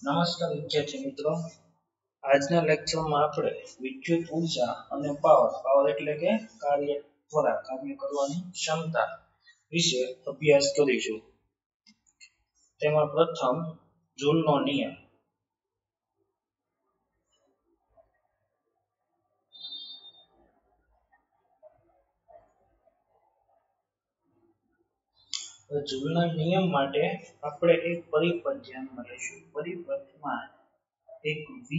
નમસ્કાર વિદ્યાર્થી મિત્રો, આજના લેક્ચરમાં આપણે વિદ્યુત ઉર્જા અને પાવર એટલે કે કાર્ય દ્વારા કાર્ય કરવાની ક્ષમતા વિશે અભ્યાસ કરીશું. તેમાં પ્રથમ જૂલનો નિયમ. જૂલના નિયમ માટે આપણે એક પરિપથ ધ્યાનમાં લઈશું. પરિપથમાં એક V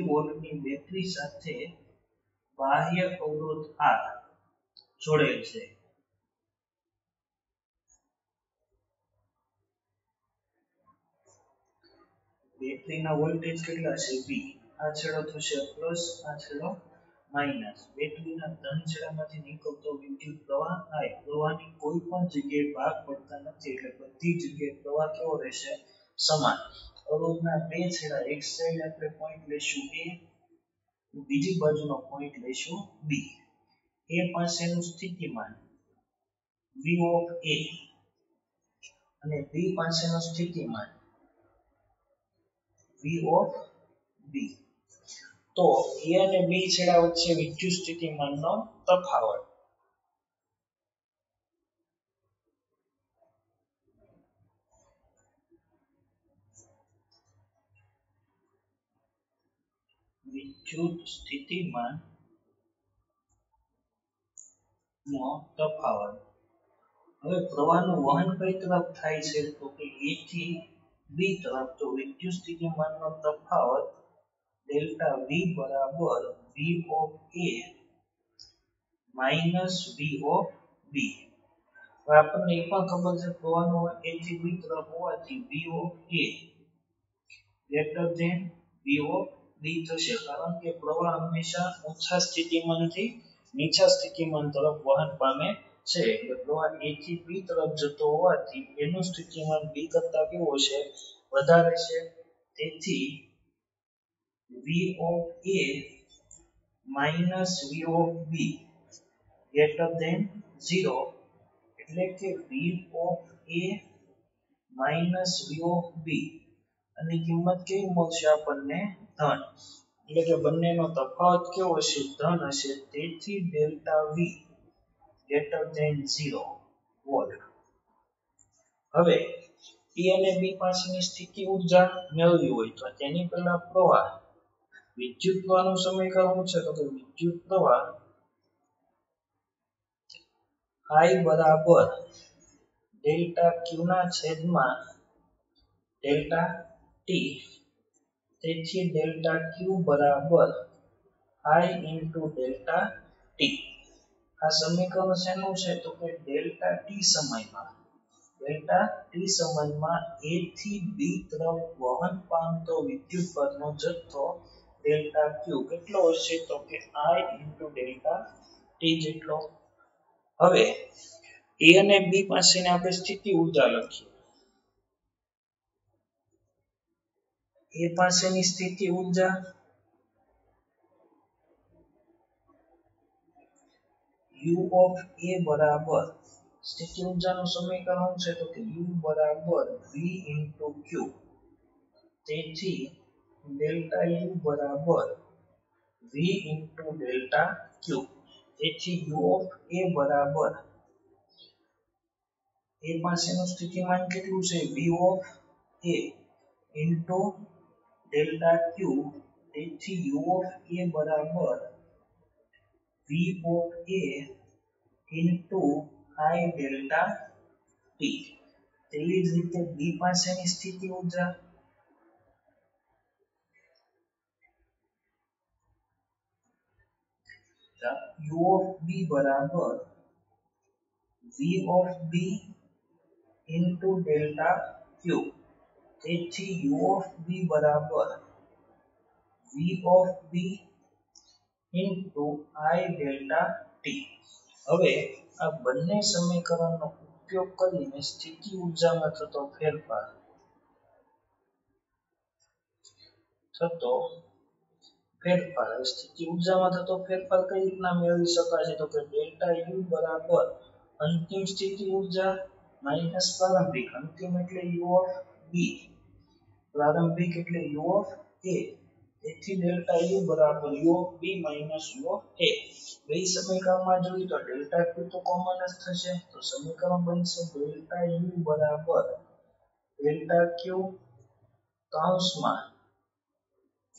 વોલ્ટની બેટરી સાથે બાહ્ય અવરોધ R જોડેલ છે. બેટરીના વોલ્ટેજ કેટલા છે? V. આ છેડો થશે પ્લસ, આ છેડો માઈનસ. બેટરીના ધન છેડામાંથી નીકળતો વિદ્યુત પ્રવાહ I. પ્રવાહની કોઈ પણ જગ્યાએ ભાગ પડતા નથી, એટલે બધી જગ્યાએ પ્રવાહ કેવો રહેશે? સમાન. અવરોધના બે છેડા, એક સાઈડ આપણે પોઈન્ટ લેશું A, બીજી બાજુનો પોઈન્ટ લેશું B. A પાસેનું સ્થિતિમાન V of A અને B પાસેનું સ્થિતિમાન V of B. તો A અને B છેડા વચ્ચે વિદ્યુત સ્થિતિમાનનો તફાવત. વિદ્યુત સ્થિતિમાન નો તફાવત. હવે પ્રવાહનું વહન કઈ તરફ થાય છે? તો કે A થી B તરફ. તો વિદ્યુત સ્થિતિમાનનો તફાવત ડેલ્ટા V બરાબર V of A minus V of B. હવે આપણને એ પણ ખબર છે પ્રવાહનું વહન A થી B તરફ હોવાથી V of A greater than V of B થશે, કારણ કે પ્રવાહ હંમેશા ઊંચા સ્થિતિમાનથી નીચા સ્થિતિમાન તરફ વહન પામે છે. એટલે પ્રવાહ A થી B તરફ જતો હોવાથી એનું સ્થિતિમાન B કરતા કેવું હશે? વધારે છે. તેથી V of A minus V of B greater than 0, એટલે કે V of A minus V of B અને કિંમત કેવી મળશે આપણને? ધન. એટલે કે બંનેનો તફાવત કેવો હશે? ધન હશે. તેથી delta V greater than 0 volt. હવે A અને B પાસેની સ્થિતિ ઊર્જા મેળવવી હોય તો તેની પહેલા પ્રવાહ, વિદ્યુત પ્રવાહનું સમીકરણ છે તો કે વિદ્યુત પ્રવાહ I બરાબર ડેલ્ટા Q ના છેદમાં ડેલ્ટા T. તેથી ડેલ્ટા Q બરાબર I into ડેલ્ટા T. આ સમીકરણ શેનું છે? તો કે ડેલ્ટા T સમયમાં A થી B તરફ વહન પામતો વિદ્યુતભારનો જથ્થો ડેલ્ટા Q કેટલો હશે? તો કે I into ડેલ્ટા T જેટલો. હવે A અને B પાસેની આપણે સ્થિતિ ઊર્જા લખીએ. A પાસેની સ્થિતિ ઊર્જા U of A બરાબર, સ્થિતિ ઊર્જાનું સમીકરણ છે તો કે U બરાબર V into Q. તેથી ડેલ્ટા U બરાબર V into ડેલ્ટા Q. તેથી U of A બરાબર A પાસેનું સ્થિતિમાન કેટલું છે? V of A into delta Q. તેથી U of A બરાબર V of A into I delta T. તેવી જ રીતે B પાસેની સ્થિતિ ઊર્જા U of B બરાબર V of B into delta Q. તેથી U of B બરાબર V of B into I delta T. હવે આ બંને સમીકરણનો ઉપયોગ કરીને સ્થિતિ ઊર્જામાં થતો ફેરફાર સ્થિતિ ઊર્જામાં થતો ફેરફાર કઈ રીતના મેળવી શકાય છે? તો કે ડેલ્ટા U બરાબર અંતિમ સ્થિતિ ઊર્જા માઈનસ પ્રારંભિક. અંતિમ એટલે U of બી પ્રારંભિક એટલે u ઓફ a તેથી ડેલ્ટા u બરાબર u of b minus u of a બે સમીકરણમાં જોઈએ તો ડેલ્ટા q તો કોમન જ થશે તો સમીકરણ બનશે ડેલ્ટા u બરાબર ડેલ્ટા q કૌંસમાં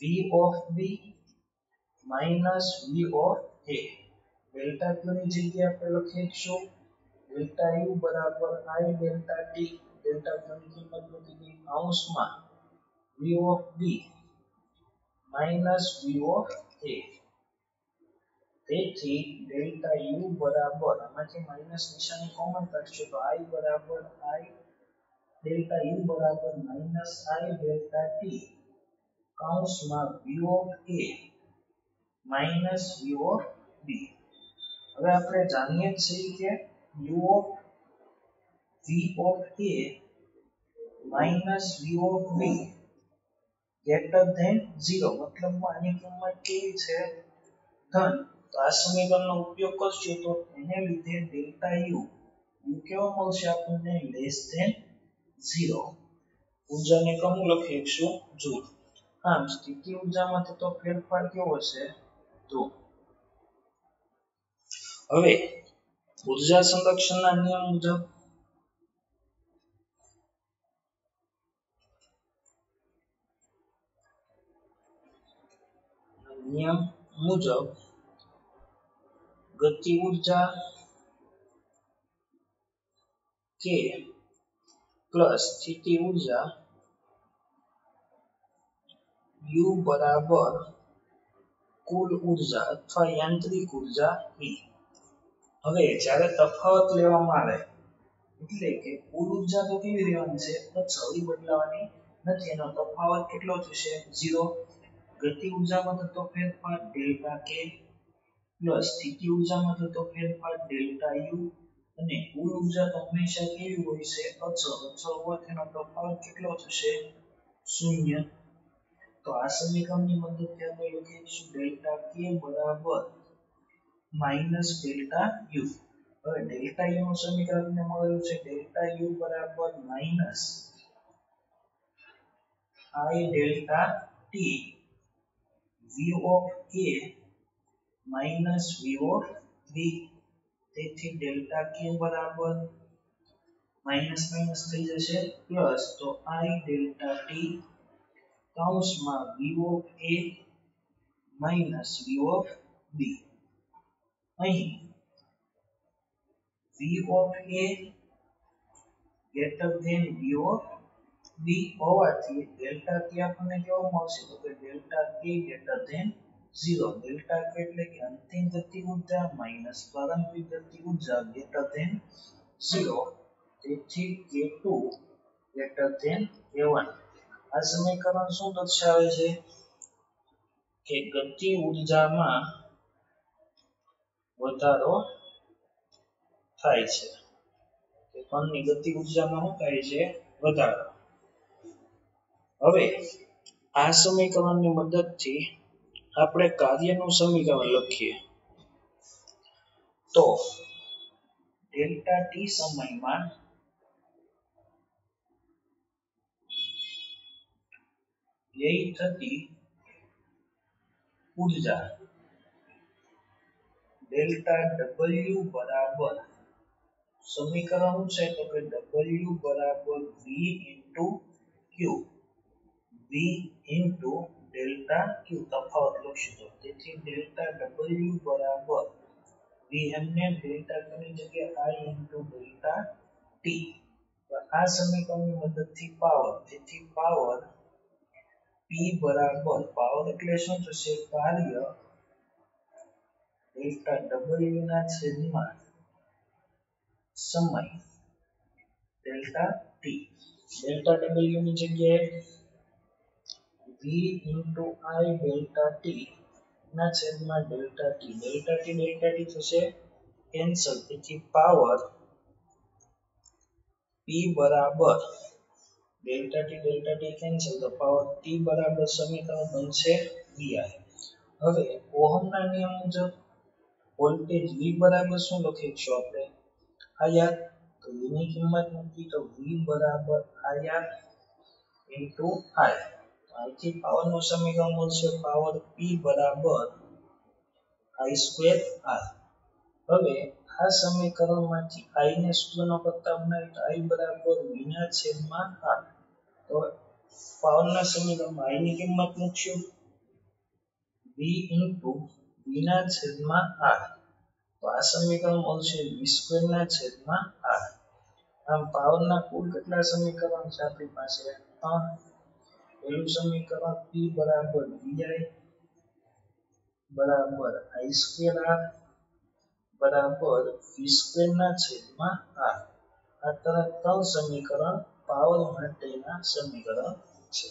v of b minus v of a delta q ની જગ્યાએ આપણે લખીશું ડેલ્ટા u બરાબર i delta t delta q ની કિંમત મૂકી દઈએ કૌંસમાં v of b minus v of a તેથી ડેલ્ટા u બરાબર આમાંથી માઈનસ નિશાની કોમન કાઢશો તો i બરાબર i ડેલ્ટા u બરાબર માઈનસ i ડેલ્ટા t કૌંસમાં v of a minus v of b હવે આપણે જાણીએ છીએ કે u of v of a minus v of b greater than 0 મતલબમાં આની કિંમત કેવી છે ધન તો આ સમીકરણનો ઉપયોગ કરશું તો એને લીધે ડેલ્ટા u કેવો મળશે આપણને લેસ ધેન 0 ઊર્જાને કમ લખીશું જૂલ આમ સ્થિતિ ઊર્જામાં થતો ફેરફાર કેવો છે તો હવે ઊર્જા સંરક્ષણના નિયમ મુજબ ગતિ ઊર્જા k પ્લસ સ્થિતિ ઊર્જા u બરાબર કુલ ઊર્જા અથવા યાંત્રિક ઊર્જા E હવે જ્યારે તફાવત લેવામાં આવે એટલે કે કુલ ઊર્જા તો કેવી રહેવાની છે અચળ બદલાવાની નથી એનો તફાવત કેટલો થશે 0 ગતિ ઊર્જામાં થતો ફેરફાર ડેલ્ટા k પ્લસ સ્થિતિ ઊર્જામાં થતો ફેરફાર ડેલ્ટા u અને કુલ ઊર્જા તો હંમેશા કેવી હોય છે અચળ હોવાથી એનો તફાવત કેટલો થશે 0 તો આ સમીકરણની મદદથી આપણે લખીશું ડેલ્ટા k બરાબર માઈનસ ડેલ્ટા u હવે ડેલ્ટા u નું સમીકરણ મળ્યું છે ડેલ્ટા u બરાબર minus i delta t v of a minus v of b તેથી ડેલ્ટા k બરાબર માઈનસ માઈનસ થઈ જશે પ્લસ તો i ડેલ્ટા t કૌંસમાં v of a minus v of b અહીં v of a greater than v of b હોવાથી delta k આપણને કેવો મળશે તો કે delta k greater than 0 delta k એટલે કે અંતિમ ગતિ ઊર્જા માઈનસ પ્રારંભિક ગતિ ઊર્જા ગ્રેટર ધેન 0 તેથી k2 ગ્રેટર ધેન k1 આ સમીકરણ શું દર્શાવે છે કે ગતિ ઊર્જામાં વધારો થાય છે કે કણની ગતિ ઊર્જામાં શું થાય છે વધારો હવે આ સમીકરણની મદદથી આપણે કાર્યનું સમીકરણ લખીએ તો ડેલ્ટા t સમયમાં વ્યય થતી ઊર્જા ડેલ્ટા w બરાબર સમીકરણ છે તો કે w બરાબર v into q v into delta q તફાવત લખશું તો તેથી ડેલ્ટા w બરાબર v એમને ડેલ્ટા q ની જગ્યાએ i into ડેલ્ટા t આ સમીકરણની મદદથી પાવર તેથી પાવર p બરાબર પાવર એટલે શું થશે કાર્ય ડેલ્ટા w ના છેદમાં સમય ડેલ્ટા t ડેલ્ટા w ની જગ્યાએ v into i delta t ના છેદમાં ડેલ્ટા t થશે કેન્સલ તેથી પાવર p બરાબર ડેલ્ટા t કેન્સલ તો પાવર t બરાબર સમીકરણ બનશે vi હવે ઓહમના નિયમ મુજબ વોલ્ટેજ v બરાબર શું લખીશું આપણે ir તો v ની કિંમત મૂકી તો v બરાબર ir into I. અહીંથી પાવરનું સમીકરણ મળશે પાવર P બરાબર I સ્ક્વેર R. હવે આ સમીકરણમાંથી I ને શૂન્ય કરતા બનાવી તો I બરાબર V ના છેદમાં R. તો પાવરના સમીકરણમાં I ની કિંમત મૂકશું V into V ના છેદમાં R. તો આ સમીકરણ મળશે V સ્ક્વેર ના છેદમાં R. આમ પાવરના કુલ કેટલા સમીકરણ છે આપણી પાસે? 3. પહેલું સમીકરણ P બરાબર VI બરાબર I સ્ક્વેર R બરાબર V સ્ક્વેર ના છેદમાં R. આ ત્રણ સમીકરણ પાવર માટેના સમીકરણ છે.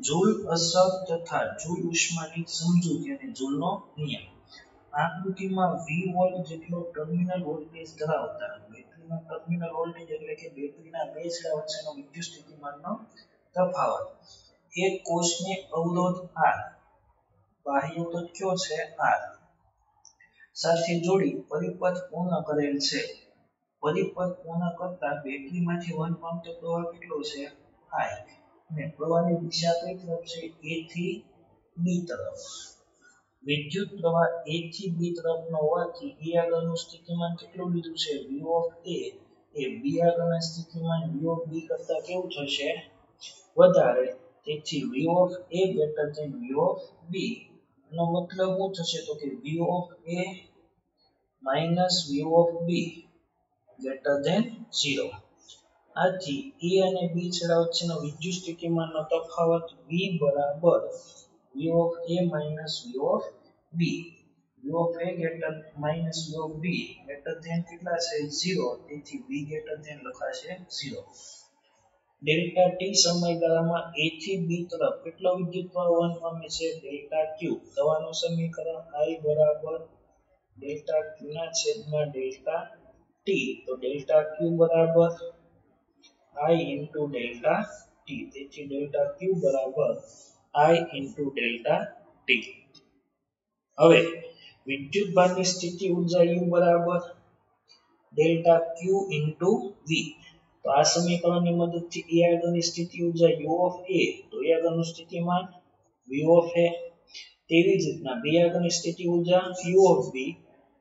જૂલ અસર તથા જૂલ ઉષ્માની સમજૂતી અને જૂલનો નિયમ. આકૃતિમાં V વોલ્ટ જેટલો ટર્મિનલ વોલ્ટેજ ધરાવતા બેટરીનો ટર્મિનલ વોલ્ટેજ એટલે કે બેટરીના બે છેડા વચ્ચેનો વિદ્યુત સ્થિતિમાનનો તફાવત એક કોષને અવરોધ R બાહ્ય અવરોધ કયો છે R સાથે જોડી પરિપથ પૂર્ણ કરેલ છે. પરિપથ પૂર્ણ કરતા બેટરીમાંથી વહન પામતો પ્રવાહ કેટલો છે I અને પ્રવાહની દિશા કઈ તરફ છે A થી B તરફ. વિદ્યુત પ્રવાહ A થી B તરફનો હોવાથી A આગળનું સ્થિતિમાન કેટલું લીધું છે V of A A B આગળના સ્થિતિમાન V of B કરતા કેવું થશે વધારે. તેથી V of A greater than V of B નો મતલબ શું થશે તો કે V of A minus V of B greater than 0. આથી A અને B છેડા વચ્ચેનો વિદ્યુત સ્થિતિમાનનો તફાવત V બરાબર V of A minus V of B. V of A greater minus V of B greater than કેટલા છે 0. તેથી V greater than લખાશે 0. ડેલ્ટા T સમયગાળામાં A થી B તરફ કેટલો વિદ્યુત પ્રવાહ વહન પામે છે ડેલ્ટા Q. દવાનું સમીકરણ I બરાબર ડેલ્ટા Q ના છેદમાં ડેલ્ટા T. તો ડેલ્ટા Q બરાબર I into ડેલ્ટા T. તેથી ડેલ્ટા Q બરાબર I into ડેલ્ટા T. હવે વિદ્યુતભારની સ્થિતિ ઊર્જા U બરાબર ડેલ્ટા Q into V. તો આ સમીકરણની મદદથી A આગળની સ્થિતિ ઊર્જા U of A તો A આગળનું સ્થિતિમાન V of A તેવી જ રીતના B આગળની સ્થિતિ ઊર્જા U of B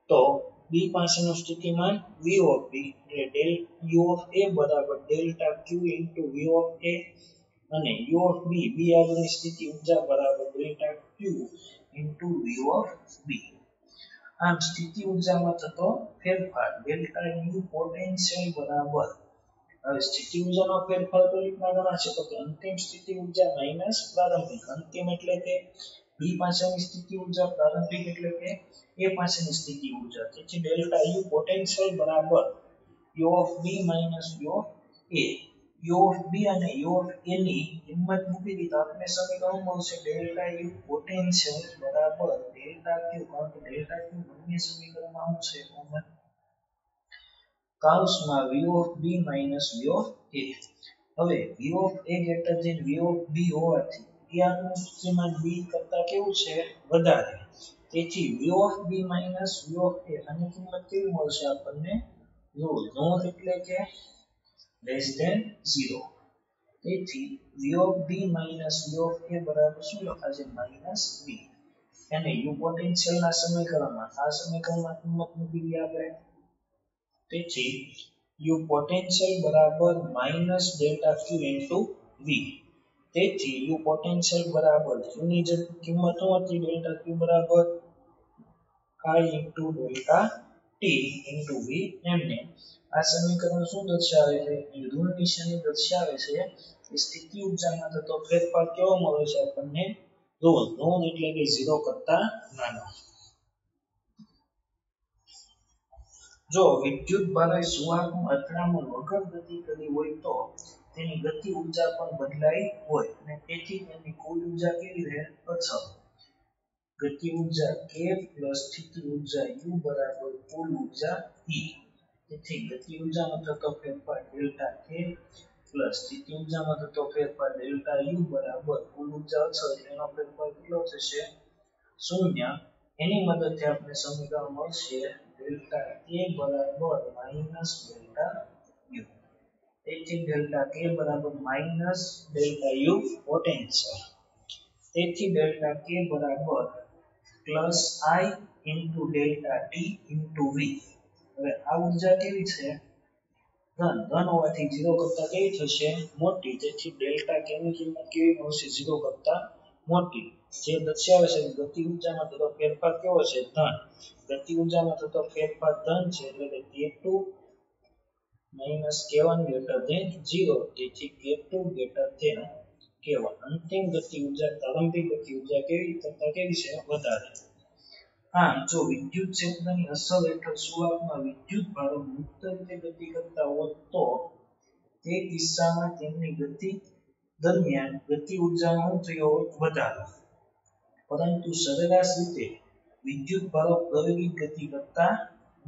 તો B પાસેનું સ્થિતિમાન V of B એટલે del U of A બરાબર delta Q into V of A અને U of B B આગળની સ્થિતિ ઊર્જા બરાબર delta Q into V of B. આમ સ્થિતિ ઊર્જામાં થતો ફેરફાર ડેલ્ટા U પોટેન્શિયલ બરાબર. હવે સ્થિતિ ઊર્જાનો ફેરફાર કઈ રીતના ગણાશે તો કે અંતિમ સ્થિતિ ઊર્જા માઈનસ પ્રારંભિક. અંતિમ એટલે કે B પાસેની સ્થિતિ ઊર્જા પ્રારંભિક એટલે કે A પાસેની સ્થિતિ ઊર્જા. તેથી ડેલ્ટા U પોટેન્શિયલ બરાબર U of B minus U of A. U of B અને U of A ની કિંમત મૂકી દીધા આપણે સમીકરણ મળશે ડેલ્ટા U પોટેન્શિયલ બરાબર ડેલ્ટા Q. કારણ કે ડેલ્ટા Q બંને સમીકરણમાં આવશે કોમન કૌંસમાં V of B minus V of A. હવે V of A greater than V of B હોવાથી A આગળનું સ્થિતિમાન B કરતા કેવું છે વધારે. તેથી V of B minus V of A આની કિંમત કેવી મળશે આપણને નોંધ એટલે કે less than 0. તેથી V of B minus V of A બરાબર શું લખાશે minus V. અને U પોટેન્શિયલના સમીકરણમાં આ સમીકરણમાં કિંમત મૂકી દઈએ આપણે. તેથી U પોટેન્શિયલ બરાબર minus delta Q into V. તેથી U પોટેન્શિયલ બરાબર Q ની જે કિંમત હતી ડેલ્ટા Q બરાબર I into delta T into V એમને. આ સમીકરણ શું દર્શાવે છે ઋણ નિશાની દર્શાવે છે કે સ્થિતિ ઊર્જામાં થતો ફેરફાર કેવો મળે છે આપણને ઋણ એટલે કે 0 કરતા નાનો. જો વિદ્યુત ભારે સુવાહકનું અથડામણ વગર ગતિ કરી હોય તો તેની ગતિ ઊર્જા પણ બદલાઈ હોય અને તેથી તેની કુલ ઊર્જા કેવી રહે અચળ. ગતિ ઊર્જા K plus સ્થિતિ ઊર્જા U બરાબર કુલ ઊર્જા E. તેથી ગતિ ઊર્જામાં થતો ફેરફાર ડેલ્ટા K plus સ્થિતિ ઊર્જામાં થતો ફેરફાર ડેલ્ટા U બરાબર કુલ ઊર્જા અચળ એનો ફેરફાર કેટલો થશે શૂન્ય એની મદદથી આપણે સમીકરણ મળશે ડેલ્ટા કે બરાબર માઈનસ ડેલ્ટા યુ. તેથી ડેલ્ટા કે બરાબર માઈનસ ડેલ્ટા યુ પોટેન્શિયલ. તેથી ડેલ્ટા કે બરાબર plus I into delta T into V. હવે આ ઉર્જા કેવી છે? ધન. ધન હોવાથી 0 કરતા કેવી થશે? મોટી. તેથી ડેલ્ટા કે ની કિંમત કેવી મળશે? 0 કરતા મોટી. જે દર્શાવે છે કે ગતિ ઉર્જામાં થતો ફેરફાર કેવો છે? ધન. ગતિ ઉર્જામાં થતો ફેરફાર ધન છે એટલે કે k2 k1 greater than 0. તેથી k2 greater than k1. અંતિમ ગતિ ઉર્જા પ્રારંભિક ગતિ ઉર્જા કેવી કરતા કેવી છે? વધારે. આમ જો વિદ્યુત ક્ષેત્રની અસર હેઠળ સુવાહકમાં વિદ્યુત ભારો મુક્ત રીતે ગતિ કરતા હોત તો તે કિસ્સામાં તેમની ગતિ દરમિયાન ગતિ ઉર્જામાં શું થયો હોત? વધારો. પરંતુ સરેરાશ રીતે વિદ્યુત ભારો પ્રાયોગિક ગતિ કરતા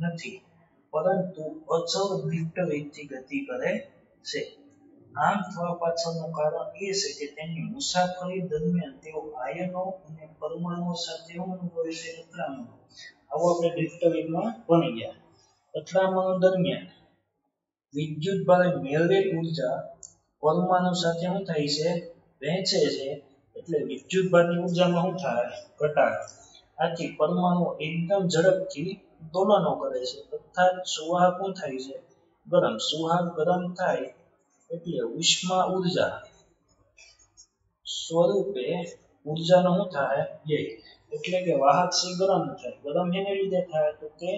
નથી, પરંતુ અચળ દૃષ્ટ વેગથી ગતિ કરે છે. આમ થવા પાછળનું કારણ એ છે કે તેમની મુસાફરી દરમિયાન તેઓ આયનો અને પરમાણુઓ સાથે અનુભવે છે અથડામણો. આવો આપણે દૃષ્ટ વેગમાં ભણી ગયા. અથડામણો દરમિયાન વિદ્યુત ભારે મેળવેલ ઉર્જા પરમાણુ સાથે શું થાય છે? વહેંચે છે. એટલે વિદ્યુત ભારની ઉર્જામાં શું થાય? ઘટાડો. આથી પરમાણુઓ એકદમ ઝડપથી દોલનો કરે છે. અર્થાત સુવાહક શું થાય છે? ગરમ. સુવાહક ગરમ થાય એટલે ઉષ્મા ઉર્જા સ્વરૂપે ઉર્જાનો શું થાય? વ્યય. એટલે કે વાહક છે ગરમ થાય. ગરમ એને લીધે થાય તો કે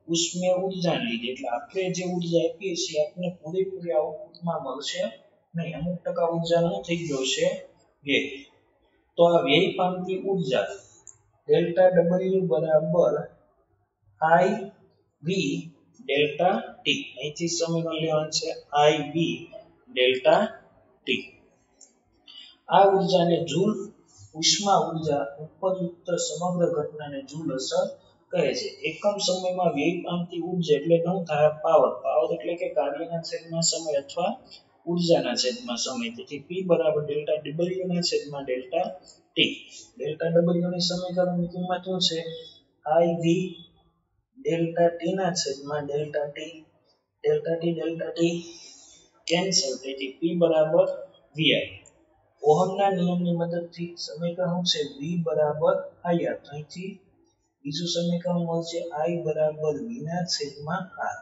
ઉષ્મીય ઉર્જાને લીધે. એટલે આપણે જે ઉર્જા આપીએ છીએ આપણે પૂરેપૂરી આઉટપુટમાં મળશે નહીં. અમુક ટકા ઉર્જાનો શું થઈ ગયો છે? વ્યય. તો આ વ્યય પામતી ઉર્જા ડેલ્ટા W બરાબર I V ડેલ્ટા T. અહીંથી સમીકરણ લેવાનું છે I V ડેલ્ટા T. આ ઉર્જાને જૂલ ઉષ્મા ઉર્જા ઉપરયુક્ત સમગ્ર ઘટનાને જૂલ અસર કહે છે. એકમ સમયમાં વ્યય પામતી ઉર્જા એટલે શું થાય? પાવર. પાવર એટલે કે કાર્યના છેદમાં સમય અથવા ઉર્જાના છેદમાં સમય. તેથી P બરાબર ડેલ્ટા W ના છેદમાં ડેલ્ટા T. ડેલ્ટા W ની સમીકરણની કિંમત શું છે? IV ડેલ્ટા T ના છેદમાં delta T. Delta T cancel. તેથી P બરાબર VI. ઓહમના નિયમની મદદથી સમીકરણ છે V બરાબર IR. અહીંથી બીજું સમીકરણ મળશે I બરાબર V ના છેદમાં R.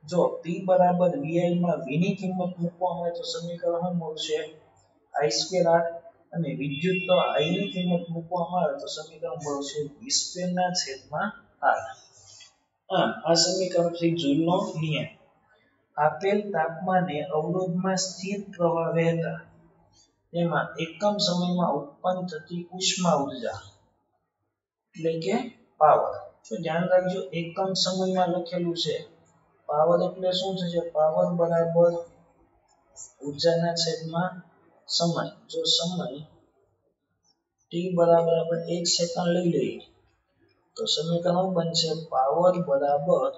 જો P બરાબર VI માં V ની કિંમત મૂકવામાં આવે તો સમીકરણ શું મળશે? I square R. અને વિદ્યુત પ્રવાહ I ની કિંમત મૂકવામાં આવે તો સમીકરણ મળશે V સ્ક્વેર ના છેદમાં R. આમ આ સમીકરણથી જૂલનો નિયમ. આપેલ તાપમાને અવરોધમાં સ્થિર પ્રવાહ વહેતા તેમાં એકમ સમયમાં ઉત્પન્ન થતી ઉષ્મા ઉર્જા એટલે કે પાવર. તો ધ્યાન રાખજો એકમ સમયમાં લખેલું છે. પાવર એટલે શું થશે? પાવર બરાબર ઉર્જાના છેદમાં સમય. જો સમય t બરાબર આપણે 1 સેકન્ડ લઈ લઈએ તો સમીકરણ બનશે પાવર બરાબર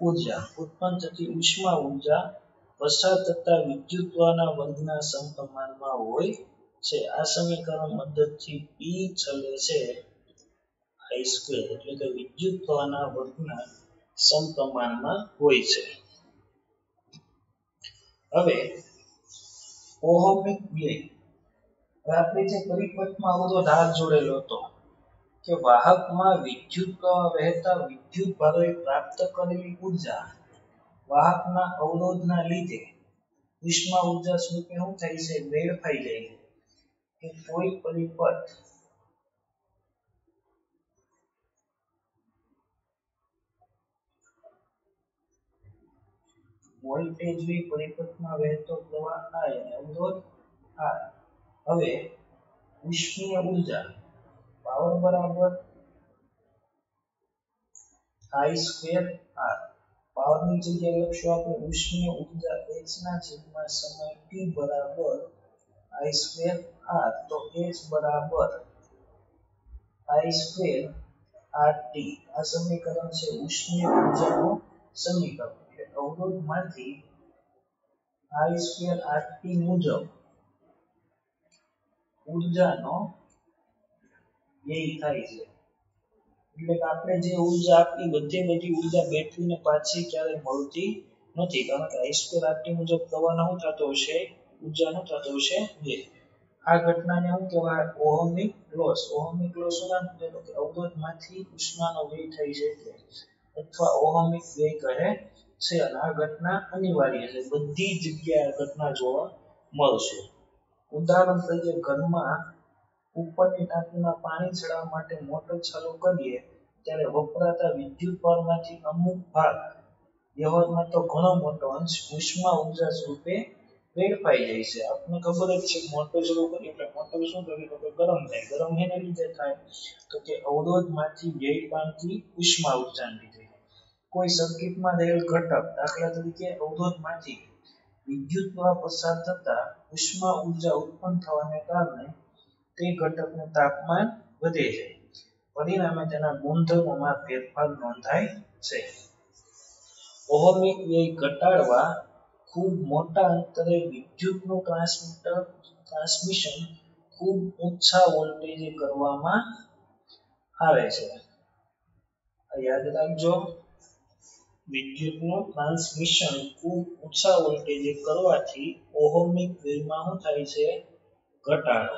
ઉર્જા ઉત્પન્ન થતી ઉષ્મા ઉર્જા પસાર થતા વિદ્યુતપ્રવાહના વર્ગના સમપ્રમાણમાં હોય છે. આ સમીકરણ મદદથી P ચલે છે I સ્ક્વેર એટલે કે વિદ્યુતપ્રવાહના વર્ગના સમપ્રમાણમાં હોય છે. હવે ઓહમિક વ્યય. આપણે જે પરિપથમાં અવરોધ R જોડેલો હતો કે વાહકમાં વિદ્યુત પ્રવાહ વહેતા વિદ્યુત ભારોએ પ્રાપ્ત કરેલી ઉર્જા વાહકના અવરોધના લીધે ઉષ્મા ઉર્જા સ્વરૂપે શું થાય છે? વેડફાઈ જાય છે. કે કોઈ પરિપથ વોલ્ટેજ V પરિપથમાં વહેતો પ્રવાહ I અને અવરોધ R. હવે ઉષ્મીય ઉર્જા પાવર બરાબર I સ્ક્વેર R. પાવરની જગ્યાએ લખશું આપણે ઉષ્મીય ઉર્જા H ના છેદમાં સમય T બરાબર I સ્ક્વેર R. તો H બરાબર I સ્ક્વેર RT. આ સમીકરણ છે ઉષ્મીય ઉર્જાનું સમીકરણ. એટલે અવરોધમાંથી I સ્ક્વેર RT મુજબ ઉર્જાનો વ્યય થાય છે. એટલે કે આપણે જે ઉર્જા આપી બધી ઉર્જા બેટરીને પાછી ક્યારેય મળતી નથી, કારણ કે I2RT મુજબ પ્રવાહ શું થતો હશે, ઉર્જા શું થતો હશે વ્યય. આ ઘટનાને શું કહેવાય, ઓહમિક લોસ. ઓહમિક લોસ શું નામ છે, તો કે અવરોધમાંથી ઉષ્માનો વ્યય થઈ છે એટલે, અથવા ઓહમિક વ્યય કહે છે. અને આ ઘટના અનિવાર્ય છે, બધી જગ્યાએ આ ઘટના જોવા મળશે. ઉદાહરણ તરીકે ઘરમાં ઉપરની ટાંકીમાં પાણી ચડાવવા માટે મોટર ચાલુ કરીએ ત્યારે વપરાતા વિદ્યુતભારમાંથી અમુક ભાગ, વ્યવહારમાં તો ઘણો મોટો અંશ, ઉષ્મા ઉર્જા સ્વરૂપે વેડફાઈ જાય છે. આપણને ખબર જ છે કે મોટર શરૂ કરીએ એટલે મોટર શું કરે, તો ગરમ થાય. ગરમ શેના લીધે થાય, તો કે અવરોધમાંથી વ્યય પામતી ઉષ્મા ઉર્જાને લીધે. કોઈ સર્કિટમાં રહેલ ઘટક, દાખલા તરીકે અવરોધમાંથી વિદ્યુત પ્રવાહ પસાર થતા ઉષ્મા ઉર્જા ઉત્પન્ન થવાને કારણે તે ઘટકનું તાપમાન વધે છે. પરિણામે તેના ગુણધર્મોમાં ફેરફાર નોંધાય છે. ઓહમિક વ્યય ઘટાડવા ખૂબ મોટા અંતરે વિદ્યુતનું ટ્રાન્સમિશન ખૂબ ઓછા વોલ્ટેજે કરવામાં આવે છે. યાદ રાખજો, વિદ્યુતનું ટ્રાન્સમિશન ખૂબ ઓછા વોલ્ટેજે કરવાથી ઓહમિક વ્યયમાં શું થાય છે, ઘટાડો.